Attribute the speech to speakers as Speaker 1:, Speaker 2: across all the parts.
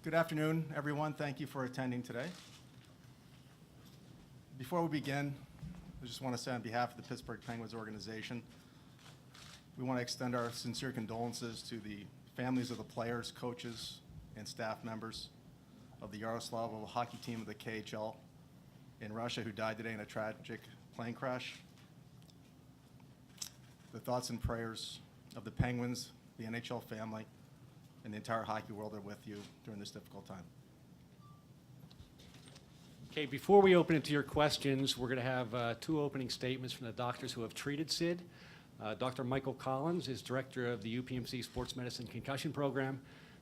Speaker 1: Good afternoon, everyone. Thank you for attending today. Before we begin, I just want to say on behalf of the Pittsburgh Penguins organization, we want to extend our sincere condolences to the families of the players, coaches, and staff members of the Yaroslavl hockey team of the KHL in Russia who died today in a tragic plane crash. The thoughts and prayers of the Penguins, the NHL family, and the entire hockey world are with you during this difficult time.
Speaker 2: Okay, before we open it to your questions, we're going to have two opening statements from the doctors who have treated Sid. Dr. Michael Collins is director of the UPMC Sports Medicine Concussion Program.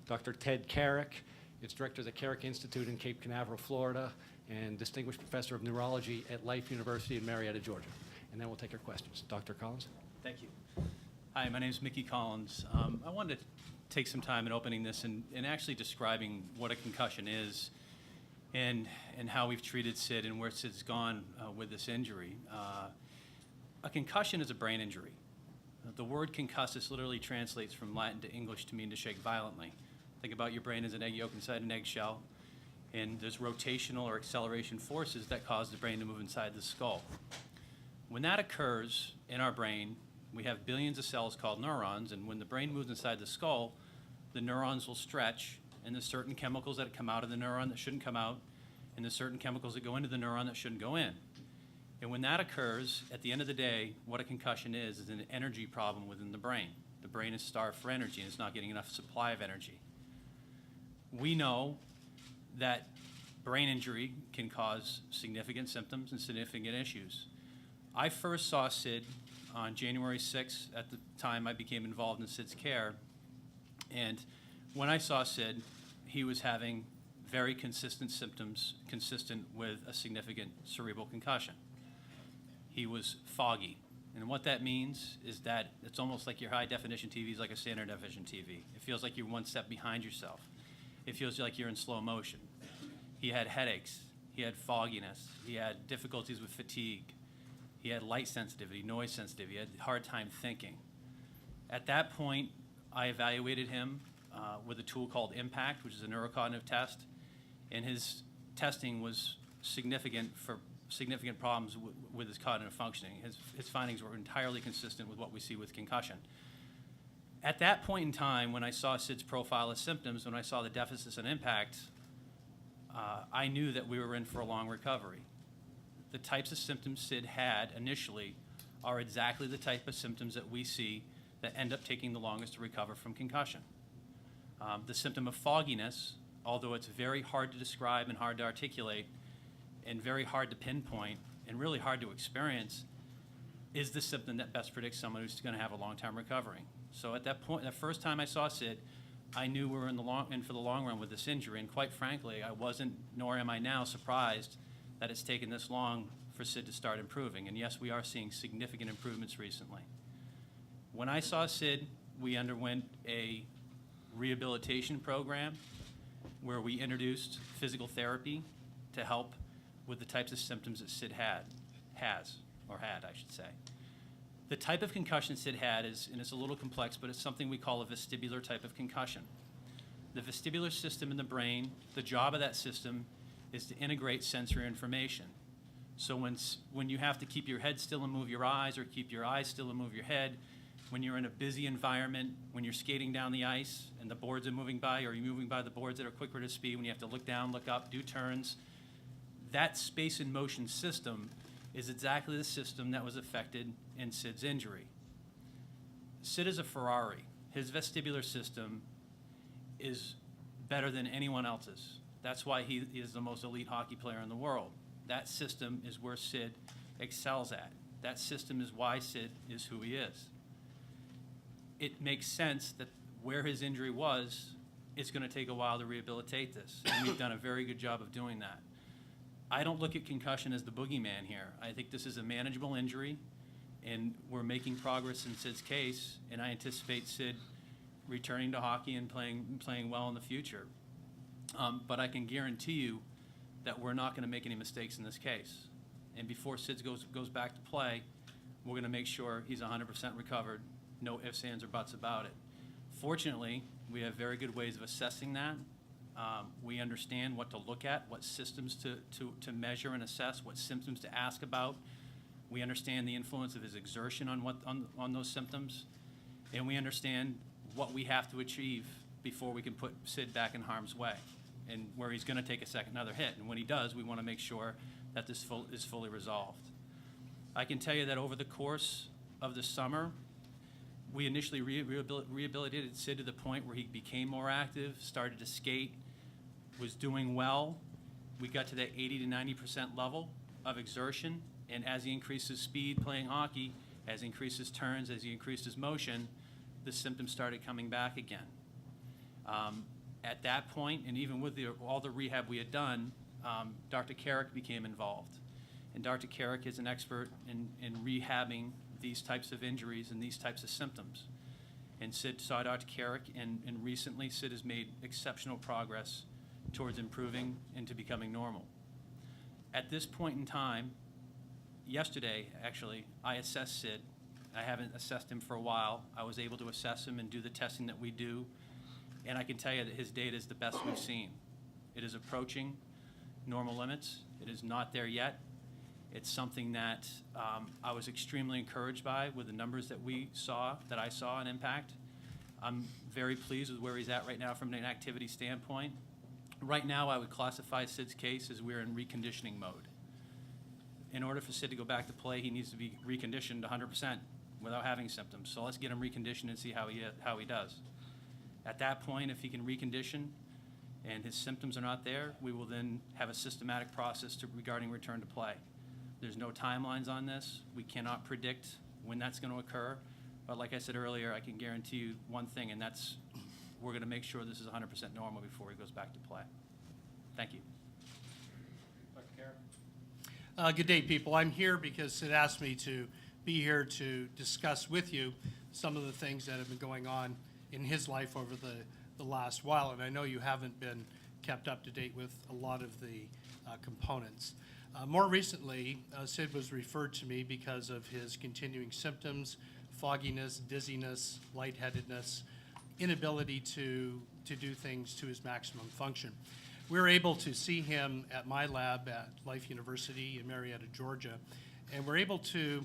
Speaker 2: Dr. Ted Carrick is director of the Carrick Institute in Cape Canaveral, Florida, and distinguished professor of neurology at Life University in Marietta, Georgia. And then we'll take your questions. Dr. Collins?
Speaker 3: Thank you. Hi, my name is Mickey Collins. I wanted to take some time in opening this and actually describing what a concussion is and how we've treated Sid and where Sid's gone with this injury. A concussion is a brain injury. The word concussus literally translates from Latin to English to mean to shake violently. Think about your brain as an egg yolk inside an eggshell, and there's rotational or acceleration forces that cause the brain to move inside the skull. When that occurs in our brain, we have billions of cells called neurons, and when the brain moves inside the skull, the neurons will stretch, and there's certain chemicals that come out of the neuron that shouldn't come out, and there's certain chemicals that go into the neuron that shouldn't go in. And when that occurs, at the end of the day, what a concussion is an energy problem within the brain. The brain is starved for energy, and it's not getting enough supply of energy. We know that brain injury can cause significant symptoms and significant issues. I first saw Sid on January 6th. At the time I became involved in Sid's care. And when I saw Sid, he was having very consistent symptoms consistent with a significant cerebral concussion. He was foggy. And what that means is that it's almost like your high-definition TV is like a standard-definition TV. It feels like you're one step behind yourself. It feels like you're in slow motion. He had headaches. He had fogginess. He had difficulties with fatigue. He had light sensitivity, noise sensitivity. He had a hard time thinking. At that point, I evaluated him with a tool called IMPACT, which is a neurocognitive test, and his testing was significant for significant problems with his cognitive functioning. His findings were entirely consistent with what we see with concussion. At that point in time, when I saw Sid's profile of symptoms, when I saw the deficits and impact, I knew that we were in for a long recovery. The types of symptoms Sid had initially are exactly the type of symptoms that we see that end up taking the longest to recover from concussion. The symptom of fogginess, although it's very hard to describe and hard to articulate and very hard to pinpoint and really hard to experience, is the symptom that best predicts someone who's going to have a long-term recovery. So at that point, the first time I saw Sid, I knew we were in for the long run with this injury, and quite frankly, I wasn't, nor am I now, surprised that it's taken this long for Sid to start improving. And yes, we are seeing significant improvements recently. When I saw Sid, we underwent a rehabilitation program where we introduced physical therapy to help with the types of symptoms that Sid had, I should say. The type of concussion Sid had is, and it's a little complex, but it's something we call a vestibular type of concussion. The vestibular system in the brain, the job of that system is to integrate sensory information. So when you have to keep your head still and move your eyes, or keep your eyes still and move your head, when you're in a busy environment, when you're skating down the ice and the boards are moving by, or you're moving by the boards that are quicker to speed, when you have to look down, look up, do turns, that space and motion system is exactly the system that was affected in Sid's injury. Sid is a Ferrari. His vestibular system is better than anyone else's. That's why he is the most elite hockey player in the world. That system is where Sid excels at. That system is why Sid is who he is. It makes sense that where his injury was, it's going to take a while to rehabilitate this. And we've done a very good job of doing that. I don't look at concussion as the boogeyman here. I think this is a manageable injury, and we're making progress in Sid's case, and I anticipate Sid returning to hockey and playing well in the future. But I can guarantee you that we're not going to make any mistakes in this case. And before Sid goes back to play, we're going to make sure he's 100% recovered, no ifs, ands, or buts about it. Fortunately, we have very good ways of assessing that We understand what to look at, what systems to measure and assess, what symptoms to ask about. We understand the influence of his exertion on those symptoms, and we understand what we have to achieve before we can put Sid back in harm's way, and where he's going to take another hit. And when he does, we want to make sure that this is fully resolved. I can tell you that over the course of the summer, we initially rehabilitated Sid to the point where he became more active, started to skate, was doing well. We got to that 80 to 90% level of exertion, and as he increased his speed playing hockey, as he increased his turns, as he increased his motion, the symptoms started coming back again. At that point, and even with all the rehab we had done, Dr. Carrick became involved. And Dr. Carrick is an expert in rehabbing these types of injuries and these types of symptoms. And Sid saw Dr. Carrick, and recently Sid has made exceptional progress towards improving into becoming normal. At this point in time, yesterday actually, I assessed Sid. I haven't assessed him for a while. I was able to assess him and do the testing that we do, and I can tell you that his data is the best we've seen. It is approaching normal limits. It is not there yet. It's something that I was extremely encouraged by with the numbers that I saw in Impact. I'm very pleased with where he's at right now from an activity standpoint. Right now, I would classify Sid's case as we're in reconditioning mode. In order for Sid to go back to play, he needs to be reconditioned 100% without having symptoms. So let's get him reconditioned and see how he does. At that point, if he can recondition and his symptoms are not there, we will then have a systematic process regarding return to play. There's no timelines on this. We cannot predict when that's going to occur. But like I said earlier, I can guarantee you one thing, and that's we're going to make sure this is 100% normal before he goes back to play. Thank you.
Speaker 2: Dr. Carrick?
Speaker 4: Good day, people. I'm here because Sid asked me to be here to discuss with you some of the things that have been going on in his life over the last while, and I know you haven't been kept up to date with a lot of the components. More recently, Sid was referred to me because of his continuing symptoms, fogginess, dizziness, lightheadedness, inability to do things to his maximum function. We were able to see him at my lab at Life University in Marietta, Georgia, and we're able to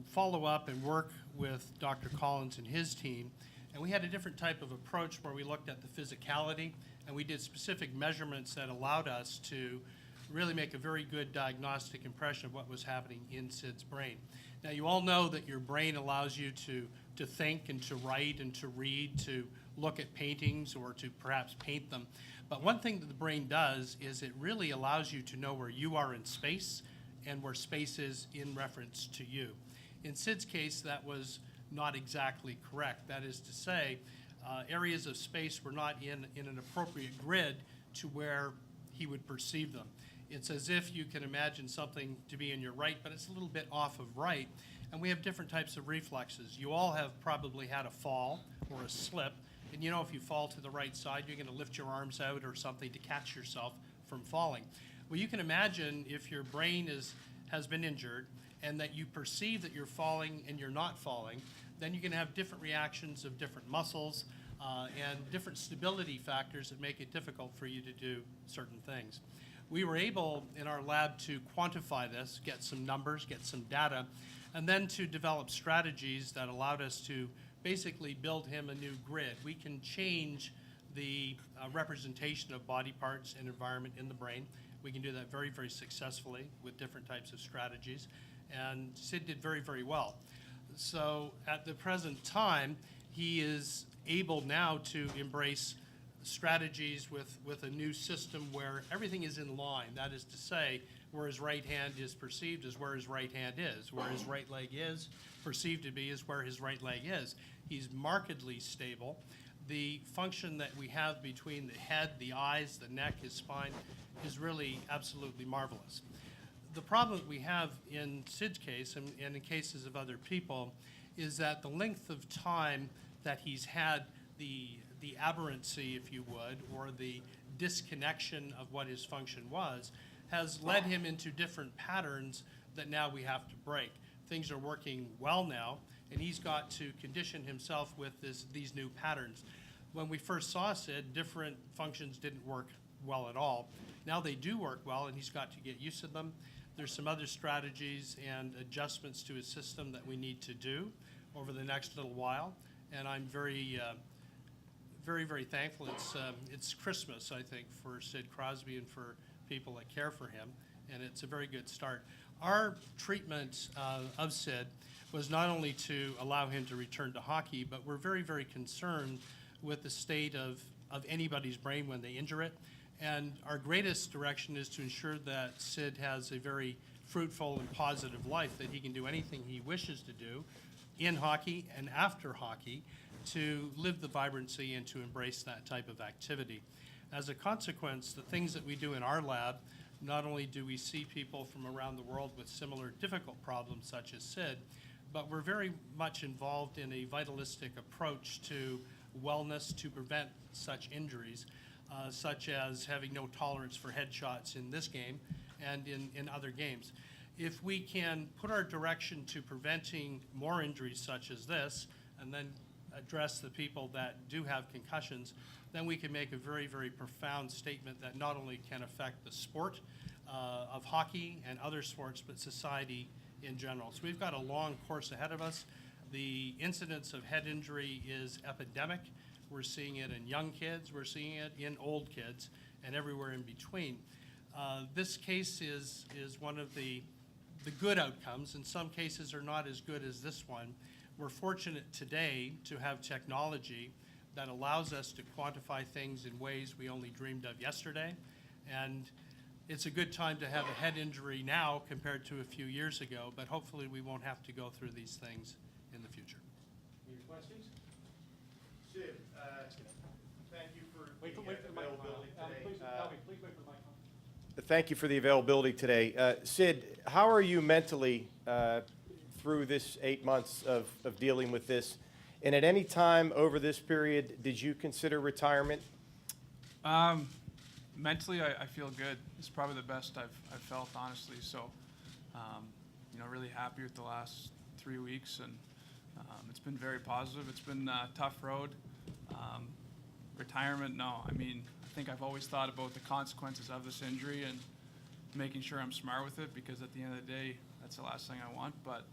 Speaker 4: follow up and work with Dr. Collins and his team. And we had a different type of approach where we looked at the physicality, and we did specific measurements that allowed us to really make a very good diagnostic impression of what was happening in Sid's brain. Now, you all know that your brain allows you to think and to write and to read, to look at paintings or to perhaps paint them. But one thing that the brain does is it really allows you to know where you are in space and where space is in reference to you. In Sid's case, that was not exactly correct. That is to say, areas of space were not in an appropriate grid to where he would perceive them. It's as if you can imagine something to be in your right, but it's a little bit off of right. And we have different types of reflexes. You all have probably had a fall or a slip, and you know if you fall to the right side, you're going to lift your arms out or something to catch yourself from falling. Well, you can imagine if your brain has been injured and that you perceive that you're falling and you're not falling, then you can have different reactions of different muscles and different stability factors that make it difficult for you to do certain things. We were able in our lab to quantify this, get some numbers, get some data, and then to develop strategies that allowed us to basically build him a new grid. We can change the representation of body parts and environment in the brain. We can do that very, very successfully with different types of strategies, and Sid did very, very well. So at the present time, he is able now to embrace strategies with a new system where everything is in line. That is to say, where his right hand is perceived is where his right hand is. Where his right leg is perceived to be is where his right leg is. He's markedly stable. The function that we have between the head, the eyes, the neck, his spine is really absolutely marvelous. The problem that we have in Sid's case and in cases of other people is that the length of time that he's had the aberrancy, if you would, or the disconnection of what his function was, has led him into different patterns that now we have to break. Things are working well now, and he's got to condition himself with these new patterns. when we first saw Sid, different functions didn't work well at all. Now they do work well, and he's got to get used to them. There's some other strategies and adjustments to his system that we need to do over the next little while, and I'm very, very thankful. It's Christmas, I think, for Sid Crosby and for people that care for him, and it's a very good start. Our treatment of Sid was not only to allow him to return to hockey, but we're very concerned with the state of anybody's brain when they injure it. And our greatest direction is to ensure that Sid has a very fruitful and positive life, that he can do anything he wishes to do in hockey and after hockey to live the vibrancy and to embrace that type of activity. As a consequence, the things that we do in our lab, not only do we see people from around the world with similar difficult problems such as Sid, but we're very much involved in a vitalistic approach to wellness to prevent such injuries, such as having no tolerance for headshots in this game and in other games. If we can put our direction to preventing more injuries such as this, and then address the people that do have concussions, then we can make a very profound statement that not only can affect the sport of hockey and other sports, but society in general. So we've got a long course ahead of us. The incidence of head injury is epidemic. We're seeing it in young kids, we're seeing it in old kids, and everywhere in between. This case is one of the good outcomes, and some cases are not as good as this one. We're fortunate today to have technology that allows us to quantify things in ways we only dreamed of yesterday, and it's a good time to have a head injury now compared to a few years ago, but hopefully we won't have to go through these things in the future.
Speaker 2: Any questions?
Speaker 1: Sid, thank you for
Speaker 2: Wait for the
Speaker 1: availability today.
Speaker 2: Please wait for the microphone.
Speaker 5: Thank you for the availability today. Sid, how are you mentally through this 8 months of dealing with this? And at any time over this period, did you consider retirement?
Speaker 6: Mentally, I feel good. It's probably the best I've felt, honestly. So, really happy with the last 3 weeks, and it's been very positive. It's been a tough road. Retirement, no. I mean, I think I've always thought about the consequences of this injury and making sure I'm smart with it, because at the end of the day, that's the last thing I want. But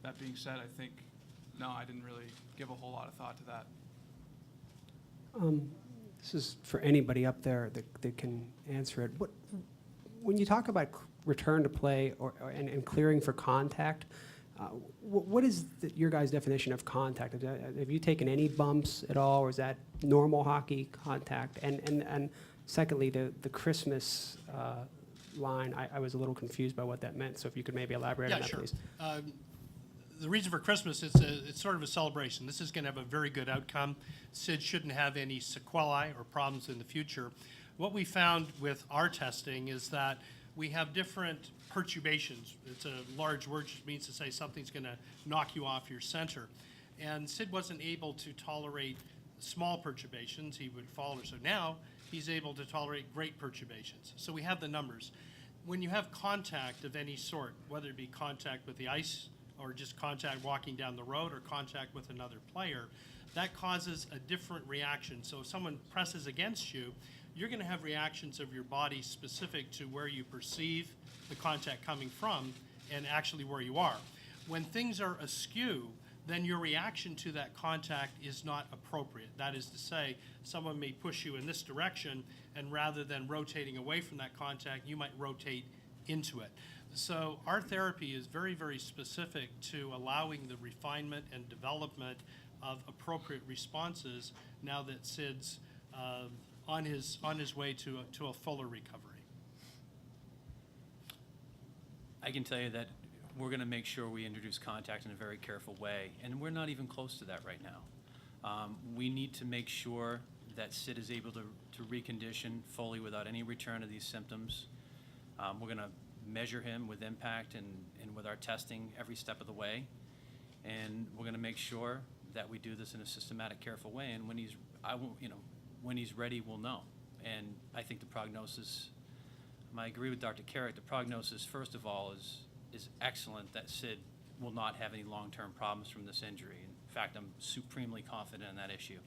Speaker 6: that being said, I think, no, I didn't really give a whole lot of thought to that.
Speaker 7: This is for anybody up there that can answer it. When you talk about return to play and clearing for contact, what is your guys' definition of contact? Have you taken any bumps at all, or is that normal hockey contact? And secondly, the Christmas line, I was a little confused by what that meant. So if you could maybe elaborate on that,
Speaker 4: sure.
Speaker 7: please.
Speaker 4: The reason for Christmas, it's sort of a celebration. This is going to have a very good outcome. Sid shouldn't have any sequelae or problems in the future. What we found with our testing is that we have different perturbations. It's a large word, which means to say something's going to knock you off your center. And Sid wasn't able to tolerate small perturbations. He would fall. So now he's able to tolerate great perturbations. So we have the numbers. When you have contact of any sort, whether it be contact with the ice, or just contact walking down the road, or contact with another player, that causes a different reaction. So if someone presses against you, you're going to have reactions of your body specific to where you perceive the contact coming from and actually where you are. When things are askew, then your reaction to that contact is not appropriate. That is to say, someone may push you in this direction, and rather than rotating away from that contact, you might rotate into it. So our therapy is very specific to allowing the refinement and development of appropriate responses now that Sid's on his way to a fuller recovery.
Speaker 3: I can tell you that we're going to make sure we introduce contact in a very careful way, and we're not even close to that right now. We need to make sure that Sid is able to recondition fully without any return of these symptoms. We're going to measure him with impact and with our testing every step of the way, and we're going to make sure that we do this in a systematic, careful way. And when he's ready, we'll know. And I think the prognosis, I agree with Dr. Carrick, the prognosis, first of all, is excellent, that Sid will not have any long-term problems from this injury. In fact, I'm supremely confident in that issue.